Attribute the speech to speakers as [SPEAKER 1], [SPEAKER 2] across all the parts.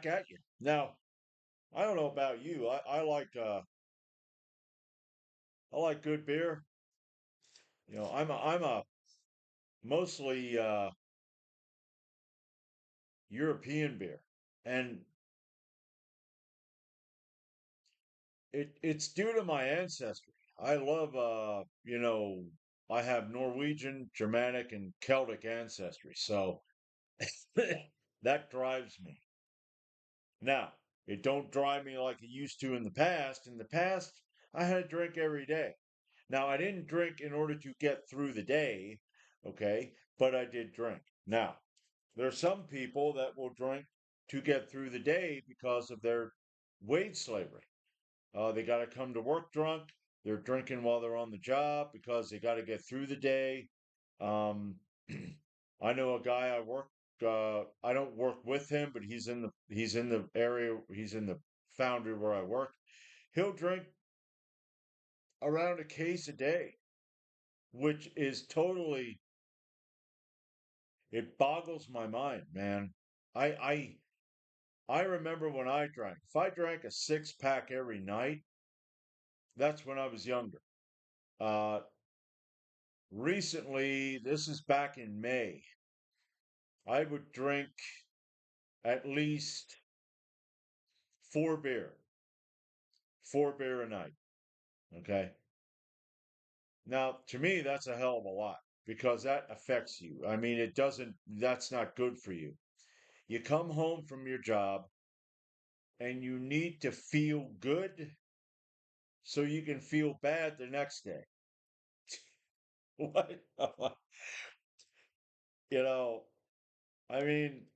[SPEAKER 1] back at you. Now, I don't know about you. I like good beer. I'm a mostly European beer, and it's due to my ancestry. I love I have Norwegian, Germanic, and Celtic ancestry, so that drives me. Now, it don't drive me like it used to in the past. In the past, I had a drink every day. Now, I didn't drink in order to get through the day, okay, but I did drink. Now, there are some people that will drink to get through the day because of their wage slavery. They got to come to work drunk. They're drinking while they're on the job because they got to get through the day. Um, I know a guy I work. I don't work with him, but he's in the area. He's in the foundry where I work. He'll drink around a case a day, which is totally. It boggles my mind, man. I I I remember when I drank. If I drank a six pack every night, that's when I was younger. Uh, Recently, this is back in May, I would drink at least four beer, four beer a night. Okay. Now, to me, that's a hell of a lot because that affects you. I mean, that's not good for you. You come home from your job and you need to feel good so you can feel bad the next day. What? You know, I mean,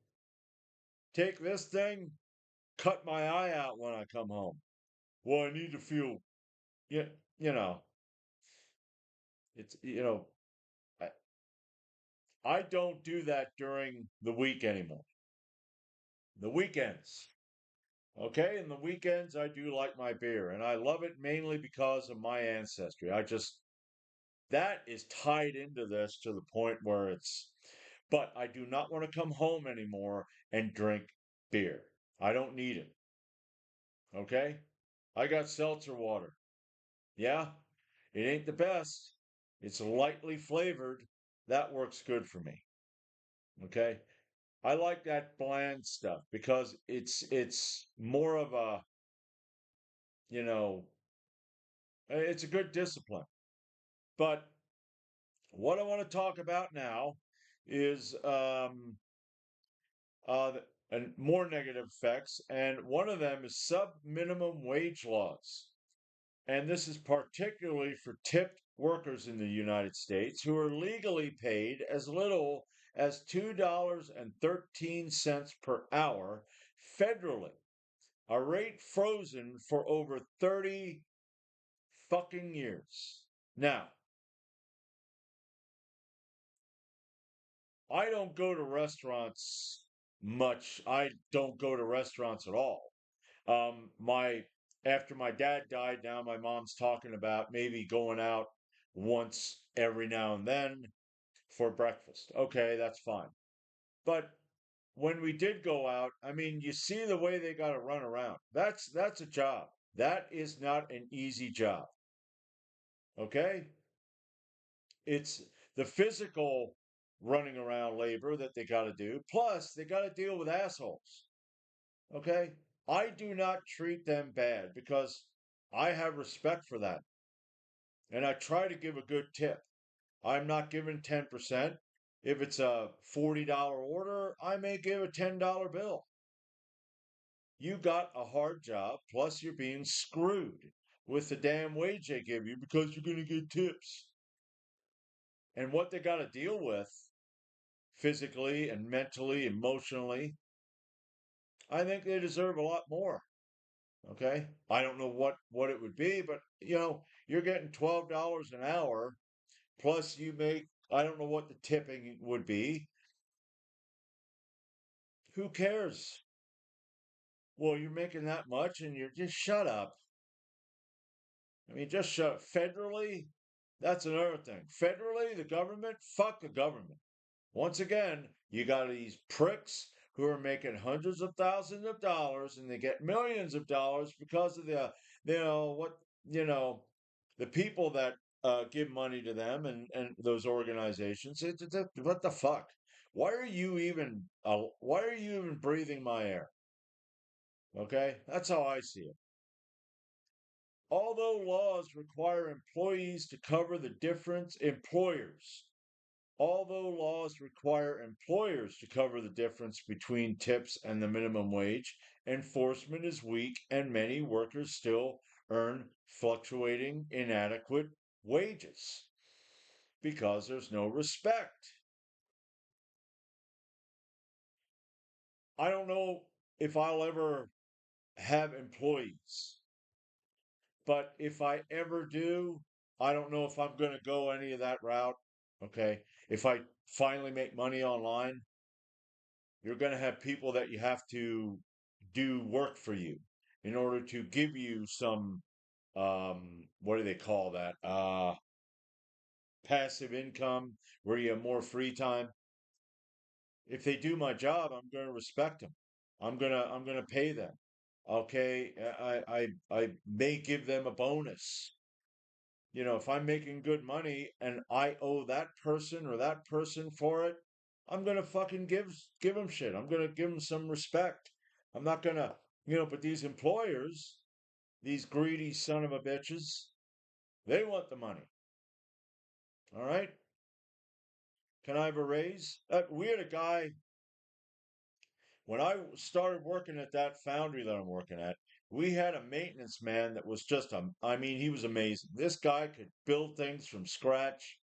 [SPEAKER 1] take this thing, cut my eye out when I come home. Well, I need to feel, you, you know, it's, I, I don't do that during the week anymore. The weekends. Okay, in the weekends I do like my beer, and I love it mainly because of my ancestry. That is tied into this to the point where but I do not want to come home anymore and drink beer. I don't need it. Okay? I got seltzer water. Yeah, it ain't the best. It's lightly flavored. That works good for me. Okay? I like that bland stuff because it's more of a, you know, it's a good discipline. But what I want to talk about now is and more negative effects, and one of them is sub-minimum wage laws. And this is particularly for tipped workers in the United States who are legally paid as little as $2.13 per hour federally, a rate frozen for over 30 fucking years. Now, I don't go to restaurants much. I don't go to restaurants at all. My After my dad died, now my mom's talking about maybe going out once every now and then for breakfast. Okay, that's fine. But when we did go out, I mean, you see the way they got to run around. That's a job. That is not an easy job. Okay? It's the physical running around labor that they got to do. Plus, they got to deal with assholes. Okay? I do not treat them bad because I have respect for that. And I try to give a good tip. I'm not giving 10%. If it's a $40 order, I may give a $10 bill. You got a hard job, plus you're being screwed with the damn wage they give you because you're going to get tips. And what they got to deal with physically and mentally, emotionally, I think they deserve a lot more. Okay. I don't know what it would be, but you're getting $12 an hour plus you make, I don't know what the tipping would be. Who cares? Well, you're making that much and you're just shut up. I mean, just shut up. Federally, that's another thing. Federally, the government, fuck the government. Once again, you got these pricks who are making hundreds of thousands of dollars and they get millions of dollars because of what, you know, the people that give money to them and those organizations. What the fuck? Why are you even breathing my air? Okay? That's how I see it. Although laws require employees to cover the difference, employers Although laws require employers to cover the difference between tips and the minimum wage, enforcement is weak and many workers still earn fluctuating, inadequate wages because there's no respect. I don't know if I'll ever have employees, but if I ever do, I don't know if I'm going to go any of that route. Okay. If I finally make money online, you're going to have people that you have to do work for you in order to give you some what do they call that, passive income where you have more free time. If they do my job, I'm going to respect them. I'm going to pay them. Okay, I may give them a bonus. If I'm making good money and I owe that person for it, I'm gonna fucking give them shit. I'm gonna give them some respect. I'm not gonna, but these employers, these greedy son of a bitches, they want the money. All right? Can I have a raise? We had a guy when I started working at that foundry that I'm working at. We had a maintenance man that was just I mean, he was amazing. This guy could build things from scratch.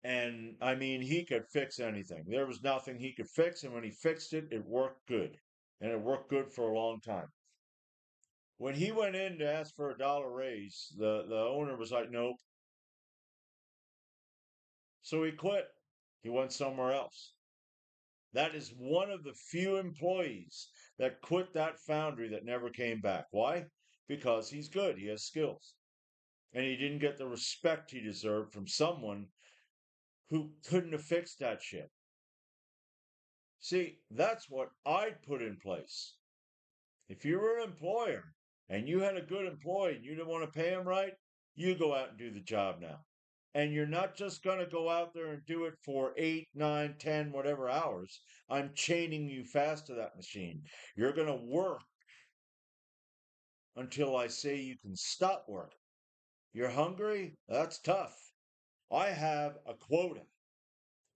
[SPEAKER 1] And I mean, he could fix anything. There was nothing he could fix. And when he fixed it, it worked good. And it worked good for a long time. When he went in to ask for a dollar raise, the owner was like, nope. So he quit. He went somewhere else. That is one of the few employees that quit that foundry that never came back. Why? Because he's good. He has skills. And he didn't get the respect he deserved from someone who couldn't have fixed that shit. See, that's what I'd put in place. If you were an employer and you had a good employee and you didn't want to pay him right, you go out and do the job now. And you're not just going to go out there and do it for 8, 9, 10, whatever hours. I'm chaining you fast to that machine. You're going to work until I say you can stop working. You're hungry? That's tough. I have a quota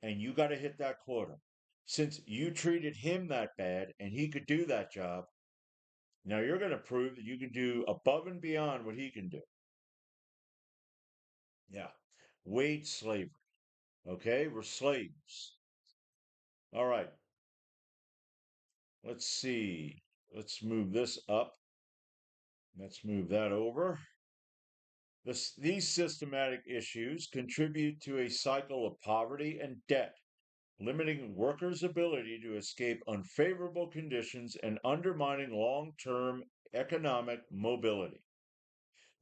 [SPEAKER 1] and you got to hit that quota. Since you treated him that bad and he could do that job, now you're going to prove that you can do above and beyond what he can do. Yeah. Wage slavery. Okay. We're slaves. All right. Let's see. Let's move this up. Let's move that over. These systematic issues contribute to a cycle of poverty and debt, limiting workers' ability to escape unfavorable conditions and undermining long term economic mobility.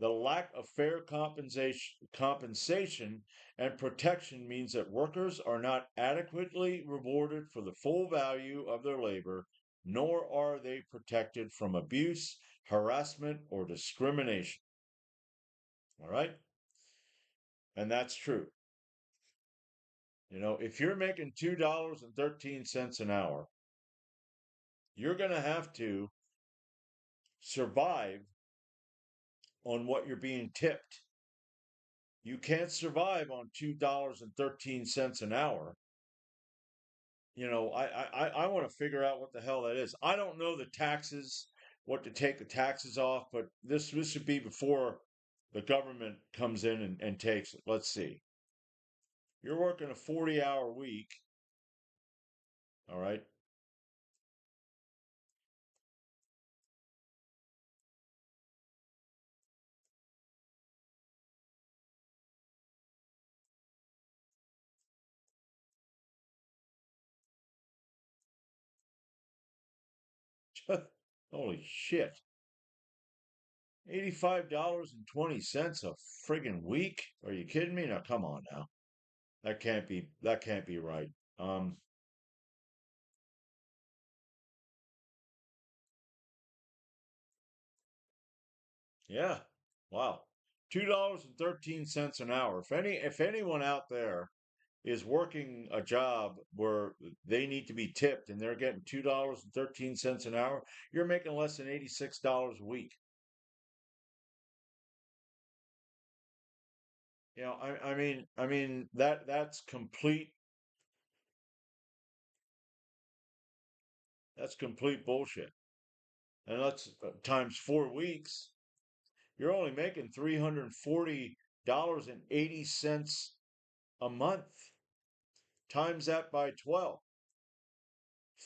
[SPEAKER 1] The lack of fair compensation and protection means that workers are not adequately rewarded for the full value of their labor, nor are they protected from abuse, harassment, or discrimination. All right? And that's true. If you're making $2.13 an hour, you're going to have to survive on what you're being tipped. You can't survive on $2.13 an hour. I want to figure out what the hell that is. I don't know the taxes, what to take the taxes off, but this should be before the government comes in and takes it. Let's see. You're working a 40-hour week, all right? Holy shit. $85.20 a friggin' week? Are you kidding me? Now come on now. That can't be right. Um Yeah. Wow. $2.13 an hour. If anyone out there is working a job where they need to be tipped and they're getting $2.13 an hour, you're making less than $86 a week. I mean that's complete bullshit. And that's times 4 weeks. You're only making $340.80 a month. Times that by 12.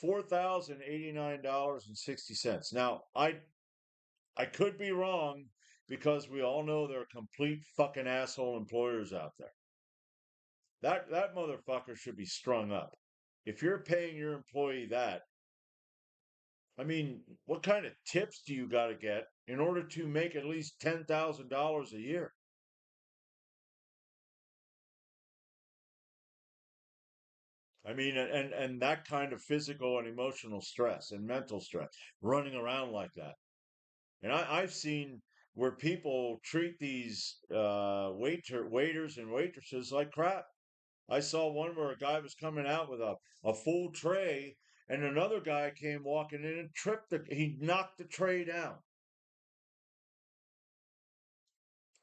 [SPEAKER 1] $4,089.60. Now, I could be wrong because we all know there are complete fucking asshole employers out there. That motherfucker should be strung up. If you're paying your employee that, I mean, what kind of tips do you got to get in order to make at least $10,000 a year? I mean, and that kind of physical and emotional stress and mental stress, running around like that. And I've seen where people treat these waiters and waitresses like crap. I saw one where a guy was coming out with a full tray, and another guy came walking in and he knocked the tray down.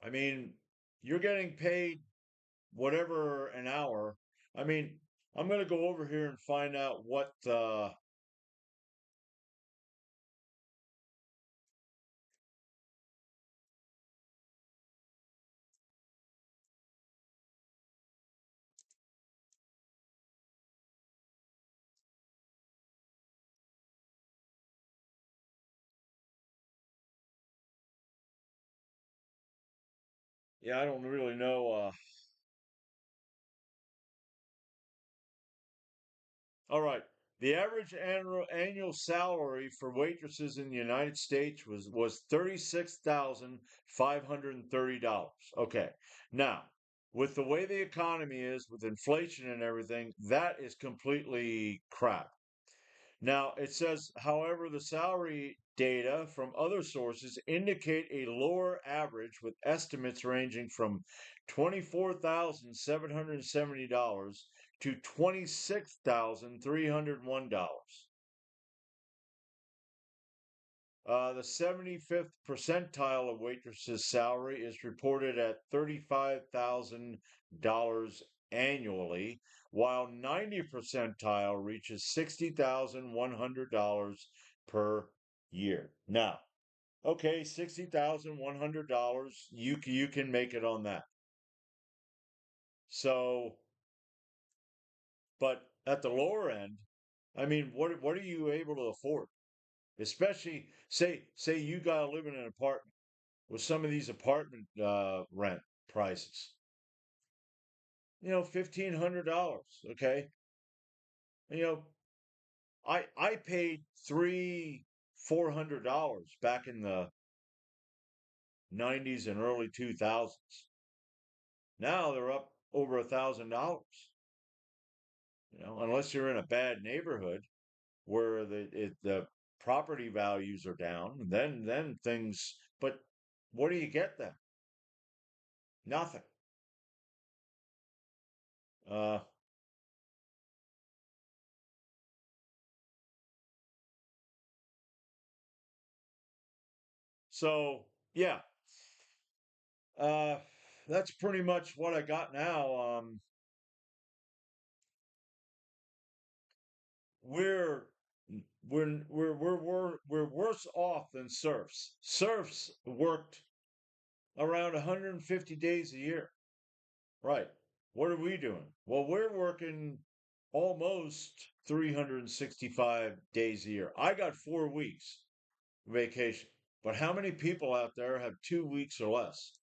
[SPEAKER 1] I mean, you're getting paid whatever an hour. I mean, I'm gonna go over here and find out what yeah, I don't really know. All right. The average annual salary for waitresses in the United States was $36,530. Okay. Now, with the way the economy is, with inflation and everything, that is completely crap. Now, it says, however, the salary data from other sources indicate a lower average with estimates ranging from $24,770 to $26,301. The 75th percentile of waitresses' salary is reported at $35,000 annually, while 90 percentile reaches $60,100 per year. Now, okay, $60,100, you can make it on that. So, but at the lower end, I mean, what are you able to afford? Especially say you gotta live in an apartment with some of these apartment rent prices. $1,500. Okay, you know, I paid $400 back in the '90s and early 2000s. Now they're up over $1,000. Unless you're in a bad neighborhood where the property values are down, then things. But what do you get then? Nothing. Uh, so yeah, uh, that's pretty much what I got now. We're we're worse off than serfs. Serfs worked around 150 days a year. Right. What are we doing? Well, we're working almost 365 days a year. I got 4 weeks vacation. But how many people out there have 2 weeks or less?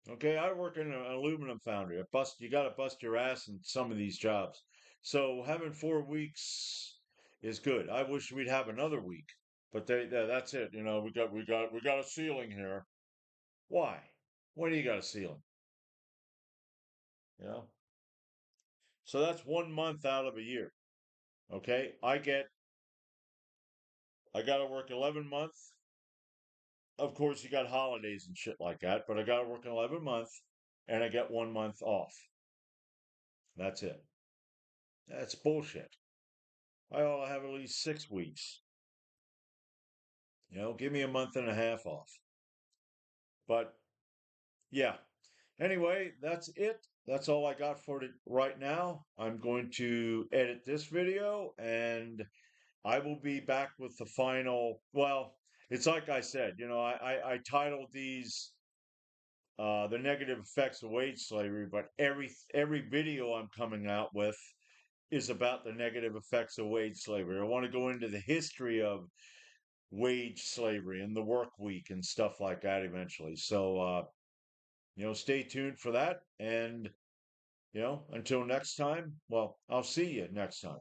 [SPEAKER 1] Okay, I work in an aluminum foundry. You got to bust your ass in some of these jobs. So having 4 weeks is good. I wish we'd have another week, but that's it. We got a ceiling here. Why? Why do you got a ceiling? You know. So that's 1 month out of a year. Okay, I got to work 11 months. of course, you got holidays and shit like that, but I got to work an 11 month and I get 1 month off. That's it. That's bullshit. I ought to have at least 6 weeks. Give me a month and a half off. But yeah. Anyway, that's it. That's all I got for it right now. I'm going to edit this video and I will be back with the final. Well, it's like I said, I titled these the negative effects of wage slavery, but every video I'm coming out with is about the negative effects of wage slavery. I want to go into the history of wage slavery and the work week and stuff like that eventually. So stay tuned for that. And until next time, well, I'll see you next time.